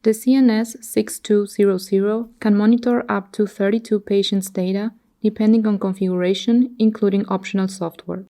The CNS-6200 can monitor up to 32 patients' data, depending on configuration, including optional software.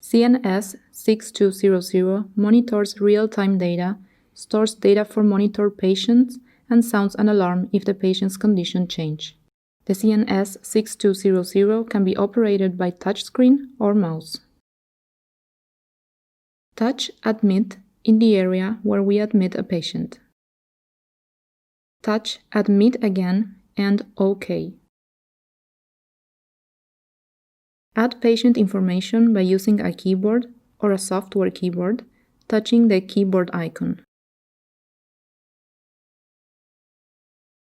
CNS-6200 monitors real-time data, stores data for monitored patients, and sounds an alarm if the patient's condition changes. The CNS-6200 can be operated by touchscreen or mouse. Touch Admit in the area where we admit a patient. Touch Admit again and OK. Add patient information by using a keyboard or a software keyboard, touching the keyboard icon.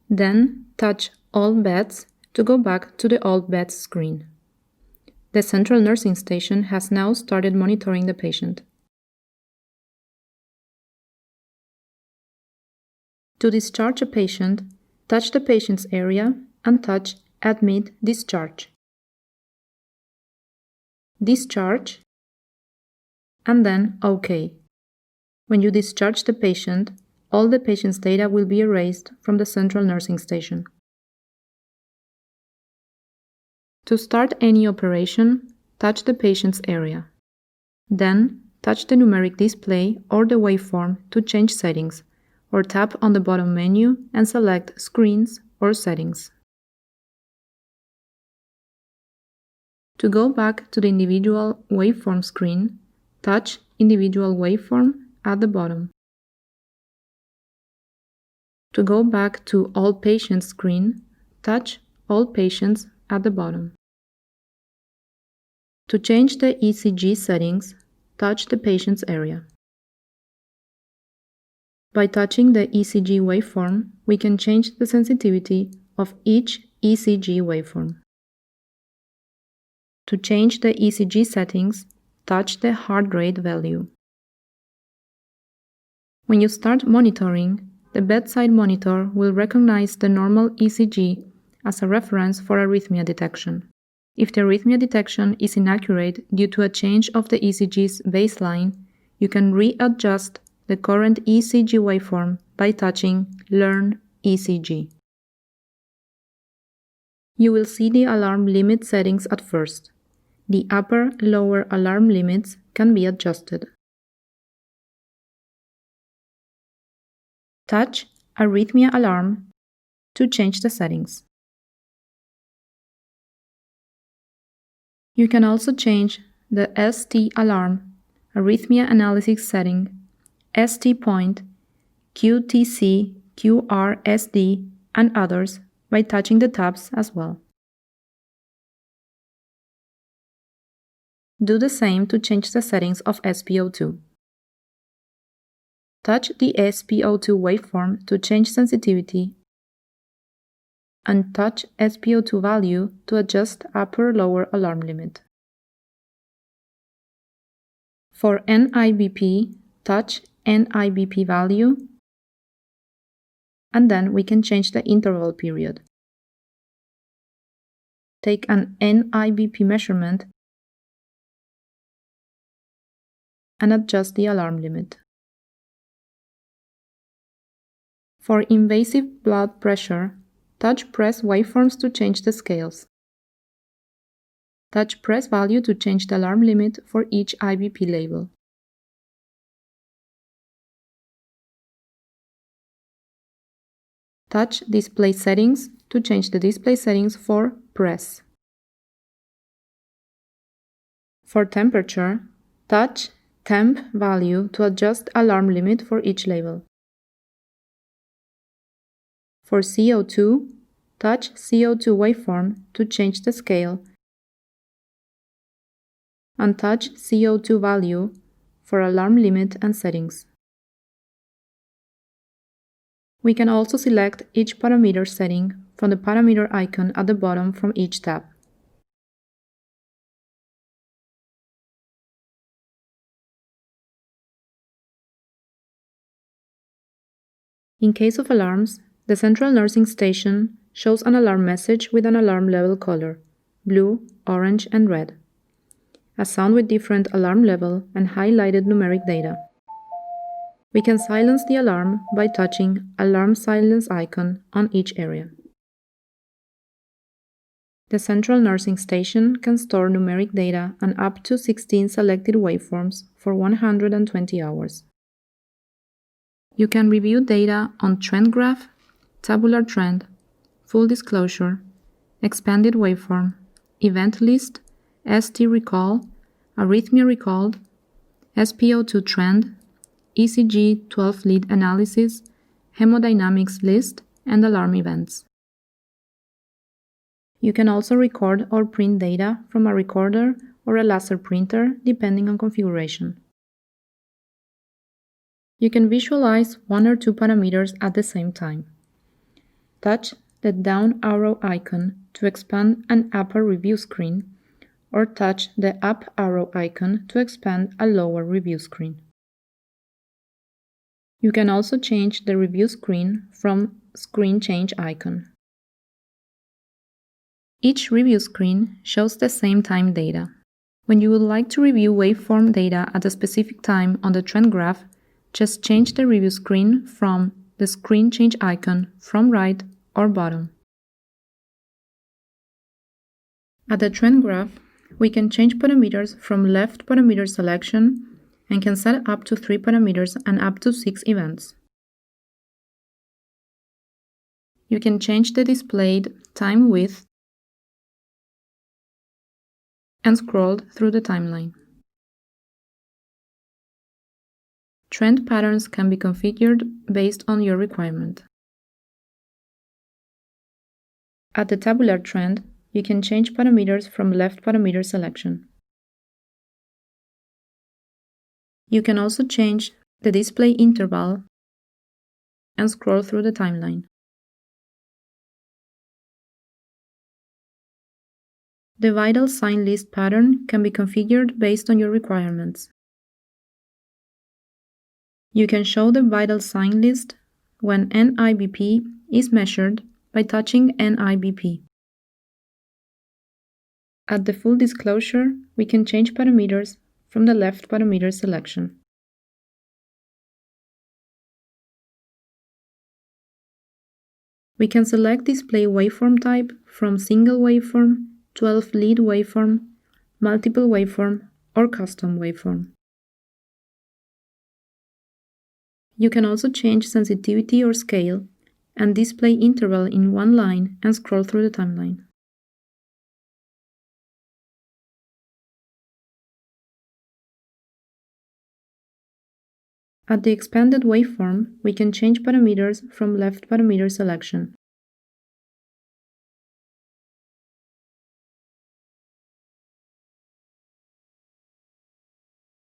Then touch All Beds to go back to the All Beds screen. The central nursing station has now started monitoring the patient. To discharge a patient, touch the patient's area and touch Admit Discharge. Discharge, and then OK. When you discharge the patient, all the patient's data will be erased from the central nursing station. To start any operation, touch the patient's area. Then, touch the numeric display or the waveform to change settings, or tap on the bottom menu and select Screens or Settings. To go back to the individual waveform screen, touch Individual Waveform at the bottom. To go back to All Patients screen, touch All Patients at the bottom. To change the Ecg settings, touch the patient's area. By touching the Ecg waveform, we can change the sensitivity of each Ecg waveform. To change the Ecg settings, touch the heart rate value. When you start monitoring, the bedside monitor will recognize the normal Ecg as a reference for arrhythmia detection. If the arrhythmia detection is inaccurate due to a change of the Ecg's baseline, you can readjust the current Ecg waveform by touching Learn Ecg. You will see the alarm limit settings at first. The upper-lower alarm limits can be adjusted. Touch Arrhythmia Alarm to change the settings. You can also change the ST Alarm, Arrhythmia Analysis setting, ST Point, QTC, QRSD, and others by touching the tabs as well. Do the same to change the settings of SpO2. Touch the SpO2 waveform to change sensitivity, and touch SpO2 value to adjust upper-lower alarm limit. For NIBP, touch NIBP value, and then we can change the interval period. Take an NIBP measurement and adjust the alarm limit. For invasive blood pressure, touch press waveforms to change the scales. Touch press value to change the alarm limit for each IBP label. Touch display settings to change the display settings for press. For temperature, touch temp value to adjust alarm limit for each label. For CO2, touch CO2 waveform to change the scale, and touch CO2 value for alarm limit and settings. We can also select each parameter setting from the parameter icon at the bottom from each tab. In case of alarms, the central nursing station shows an alarm message with an alarm level color, blue, orange, and red. a sound with different alarm level and highlighted numeric data. We can silence the alarm by touching Alarm Silence icon on each area. The central nursing station can store numeric data on up to 16 selected waveforms for 120 hours. You can review data on trend graph, tabular trend, full disclosure, expanded waveform, event list, ST recall, arrhythmia recalled, SpO2 trend, ECG 12-lead analysis, hemodynamics list, and alarm events. You can also record or print data from a recorder or a laser printer, depending on configuration. You can visualize one or two parameters at the same time. Touch the down arrow icon to expand an upper review screen, or touch the up arrow icon to expand a lower review screen. You can also change the review screen from Screen Change icon. Each review screen shows the same time data. When you would like to review waveform data at a specific time on the trend graph, just change the review screen from the Screen Change icon from right or bottom. At the trend graph, we can change parameters from left parameter selection and can set up to 3 parameters and up to 6 events. You can change the displayed time width and scroll through the timeline. Trend patterns can be configured based on your requirement. At the tabular trend, you can change parameters from left parameter selection. You can also change the display interval and scroll through the timeline. The vital sign list pattern can be configured based on your requirements. You can show the vital sign list when NIBP is measured by touching NIBP. At the full disclosure, we can change parameters from the left parameter selection. We can select display waveform type from single waveform, 12-lead waveform, multiple waveform, or custom waveform. You can also change sensitivity or scale and display interval in one line and scroll through the timeline. At the expanded waveform, we can change parameters from left parameter selection.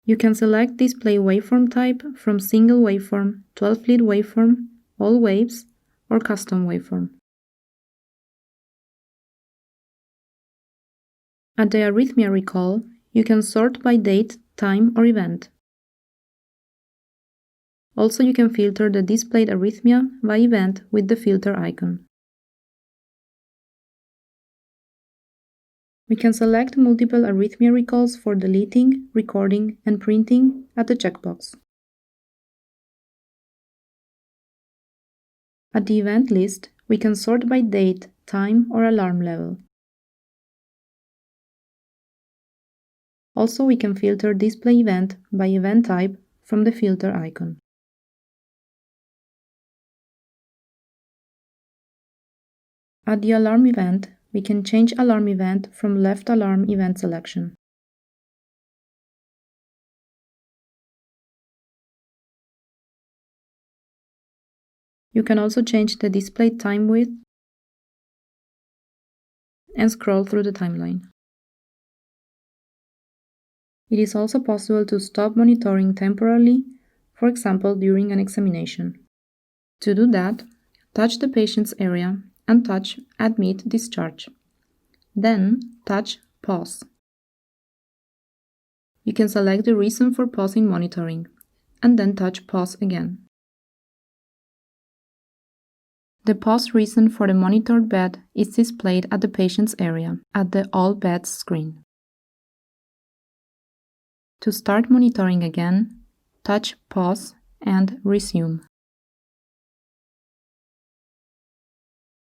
You can select display waveform type from single waveform, 12-lead waveform, all waves, or custom waveform. At the arrhythmia recall, you can sort by date, time, or event. Also, you can filter the displayed arrhythmia by event with the filter icon. We can select multiple arrhythmia recalls for deleting, recording, and printing at the checkbox. At the event list, we can sort by date, time, or alarm level. Also, we can filter display event by event type from the filter icon. At the alarm event, we can change alarm event from left alarm event selection. You can also change the display time width and scroll through the timeline. It is also possible to stop monitoring temporarily, for example during an examination. To do that, touch the patient's area and touch Admit Discharge. Then touch Pause. You can select the reason for pausing monitoring, and then touch Pause again. The pause reason for the monitored bed is displayed at the patient's area at the All Beds screen. To start monitoring again, touch Pause and Resume.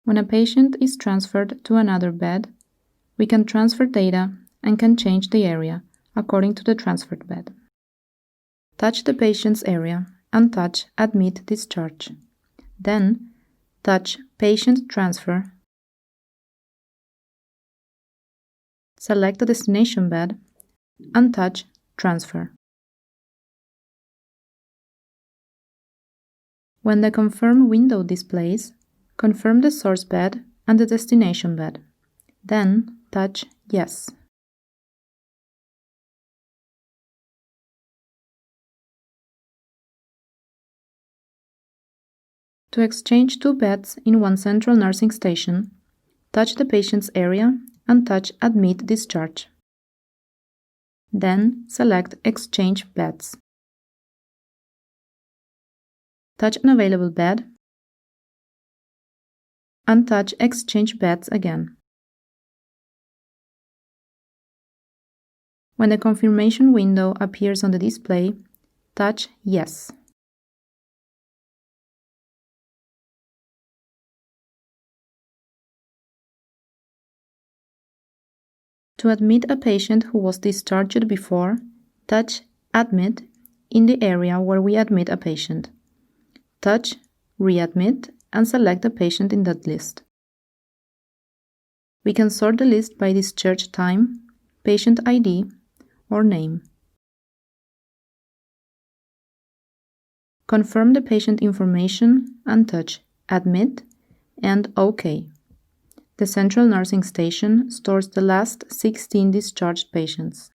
When a patient is transferred to another bed, we can transfer data and can change the area according to the transferred bed. Touch the patient's area and touch Admit Discharge. Then, touch Patient Transfer. Select the destination bed and touch Transfer. When the Confirm window displays, confirm the source bed and the destination bed. Then, touch Yes. To exchange two beds in one central nursing station, touch the patient's area and touch Admit Discharge. Then select Exchange Beds. Touch an available bed and touch Exchange Beds again. When the confirmation window appears on the display, touch Yes. To admit a patient who was discharged before, touch Admit in the area where we admit a patient. Touch Readmit and select a patient in that list. We can sort the list by discharge time, patient ID, or name. Confirm the patient information and touch Admit and OK. The central nursing station stores the last 16 discharged patients.